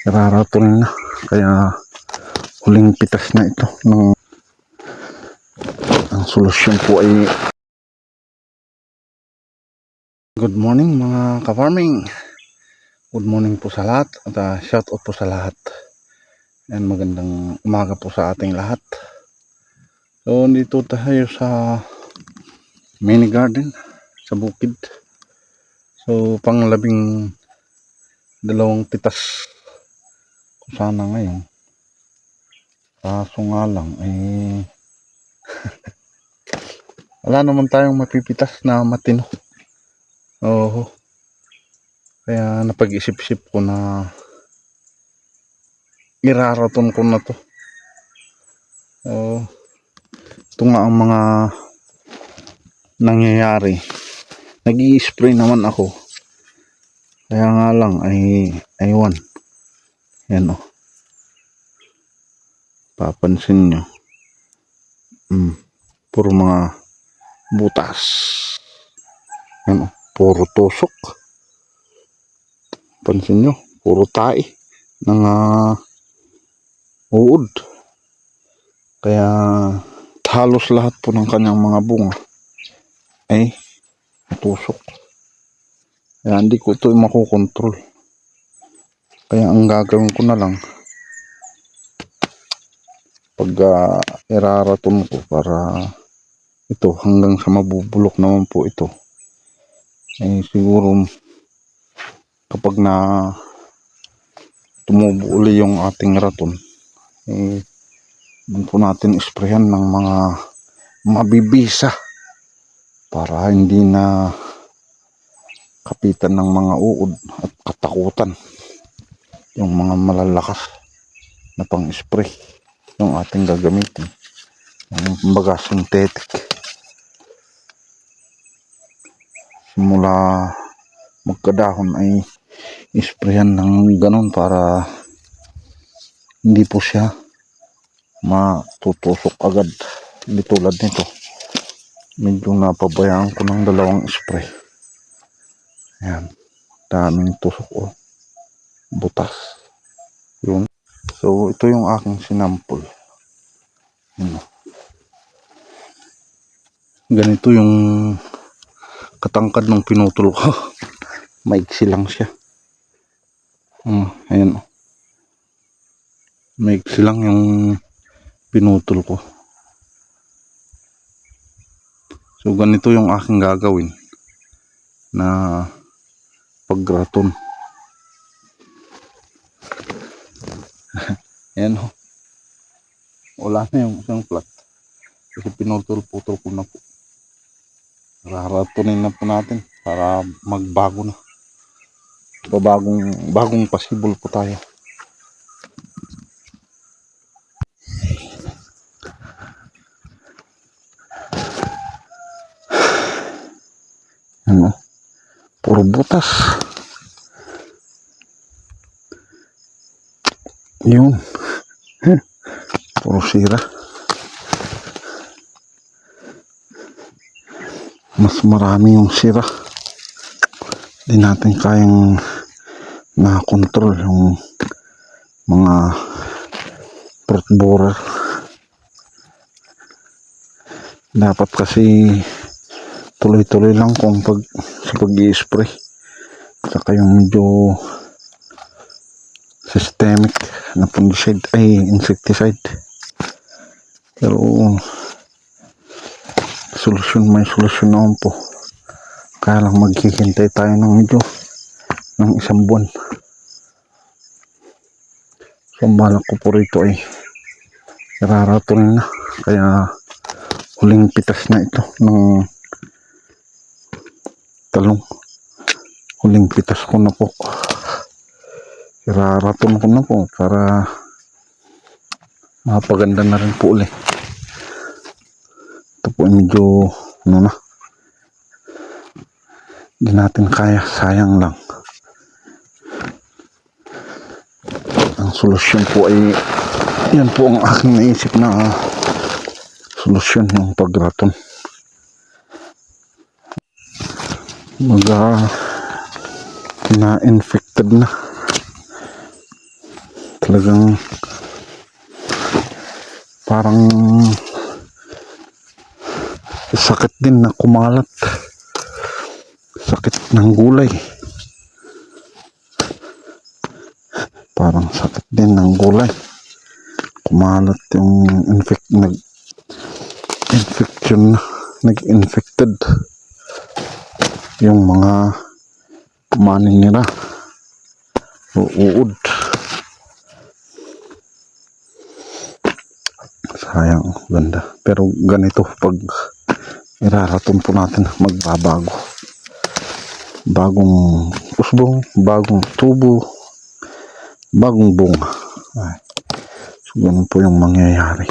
Nararatol na. Kaya huling pitas na ito ng ang solusyon po ay good morning mga ka-farming. Good morning po sa lahat at shout out po sa lahat. And magandang umaga po sa ating lahat. So dito tayo sa mini garden sa bukid. So panglabing 2 pitas ko sana ngayon. Kaso nga lang wala naman tayong mapipitas na matino. Oo. Kaya napag-isip-isip ko na iraraton ko na to. Ito nga ang mga nangyayari. Nag-i-spray naman ako. Kaya nga lang aywan. Yan o. Papansin nyo. Puro mga butas. Yan o. Puro tusok. Pansin nyo. Puro tae. Ng uod. Kaya halos lahat po ng kanyang mga bunga ay tusok. Kaya hindi ko ito makokontrol. Kaya ang gagawin ko na lang pag iraraton ko para ito hanggang sa mabubulok naman po ito siguro kapag na tumubo uli yung ating raton doon po natin isprayan ng mga mabibisa para hindi na kapitan ng mga uod at katakutan yung mga malalakas na pang spray yung ating gagamitin, yung kumbaga synthetic. Simula magkadahon ay isprayan ng ganon para hindi po siya matutusok agad. Hindi tulad nito, medyo napabayaan ko ng 2 spray. Ayan, daming tusok butas yun. So ito yung aking sinampol. Ganito yung katangkad ng pinutol ko. Maiksi lang siya. Ayan. Maiksi lang yung pinutol ko. So ganito yung aking gagawin na pagraton. Ayan o. Wala na yung isang plat. Kasi pinutol-putol ko na po. Raratonin na po natin para magbago na. Bagong pasibol po tayo. Ano? Puro butas. Yun. Puro sira. Mas marami yung sira. Hindi natin kayang na-control yung mga fruit borer. Dapat kasi tuloy-tuloy lang kung sa pag-i-spray. Saka yung medyo systemic na fungicide insecticide. Pero may solusyon naman po. Kaya lang maghihintay tayo ng 1 buwan. So ang balak ko po rito ay iraraton na. Kaya huling pitas na ito ng talong. Huling pitas ko na po. Iraraton ko na po para mapaganda na rin po ulit. Ito po medyo hindi natin kaya, sayang lang. Ang solusyon po ay yan po ang aking naisip na solusyon ng pagraton. Na-infected na. Talagang parang sakit din na kumalat. Sakit ng gulay. Parang sakit din ng gulay. Kumalat yung infection, nag-infected yung mga maning nila. Uod. Sayang, ganda. Pero ganito pag iraraton po natin, magbabago. Bagong usbong, bagong tubo, bagong bunga. Ay, so ganun po yung mangyayari.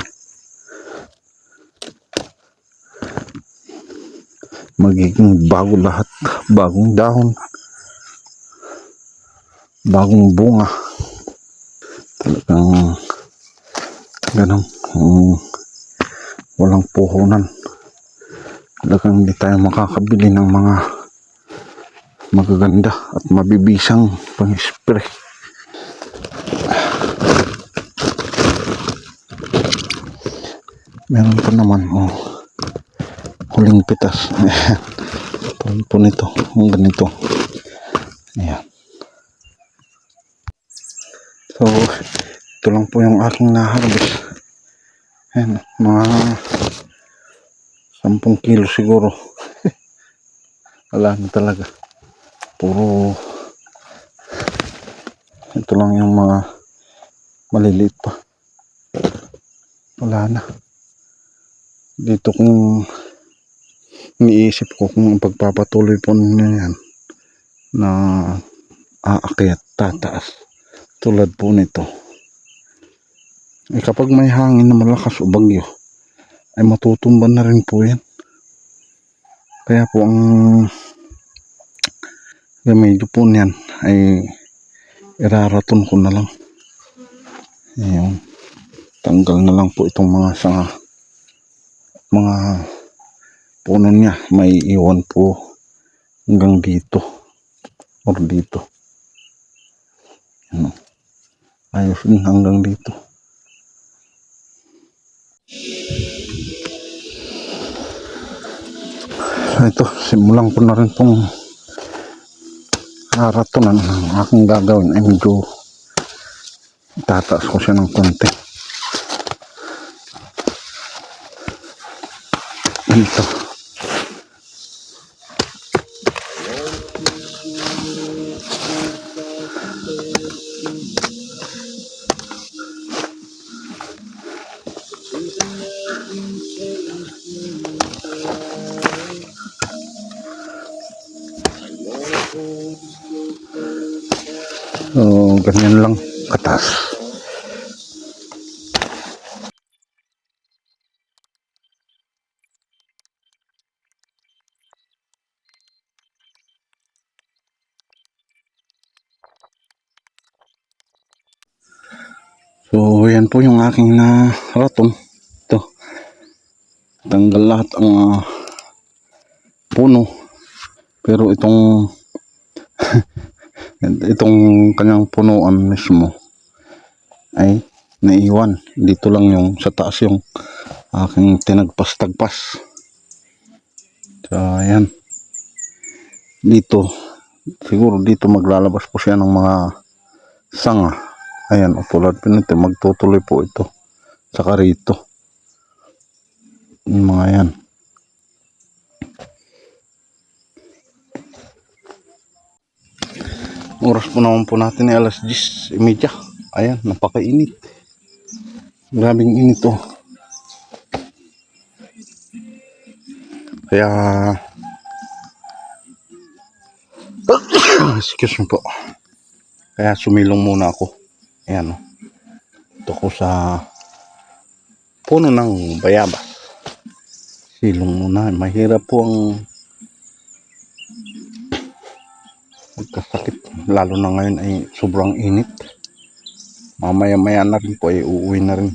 Magiging bago lahat. Bagong dahon, bagong bunga. Talagang ganun. Walang puhunan. Talagang hindi tayo makakabili ng mga magaganda at mabibisang pang-spray. Meron pa naman huling pitas. Ayan po nito, ganito. Ayan. So ito lang po yung aking na-harvest. Ayan, mga 10 kilo siguro. Wala na talaga. Puro ito lang yung mga maliliit pa. Wala na. Dito kung iniisip ko kung pagpapatuloy po ninyo yan na aakyat, tataas tulad po nito, kapag may hangin na malakas o bagyo ay matutumban na rin po yan. Kaya po ang remedyo po niyan ay iraraton ko na lang. Ayun, tanggal na lang po itong mga sanga, mga puno niya. May iwan po hanggang dito or dito. Ayos din hanggang dito. So ito, simulan ko na rin itong haratonan. Ang aking gagawin ay medyo tataas ko siya ng konti. Ito. So, ganyan lang kataas. So, yan po yung aking na raton. Ito. Tanggal lahat ang puno. Pero itong kanyang punuan mismo ay naiwan. Dito lang yung sa taas yung aking tinagpas-tagpas. So, ayan. Dito, siguro dito maglalabas po siya ng mga sanga. Ayan, tulad po nito, magtutuloy po ito. Saka rito. Yung mga yan. Oras po naman po natin ay alas 10:30. Ayan, napakainit. Grabing init oh. Kaya excuse me po. Kaya sumilong muna ako. Ayan oh. Ito ko sa puno ng bayabas. Silong muna. Mahirap po ang magkasakit. Lalo na ngayon ay sobrang init. Mamaya-maya na rin po ay uuwi na rin.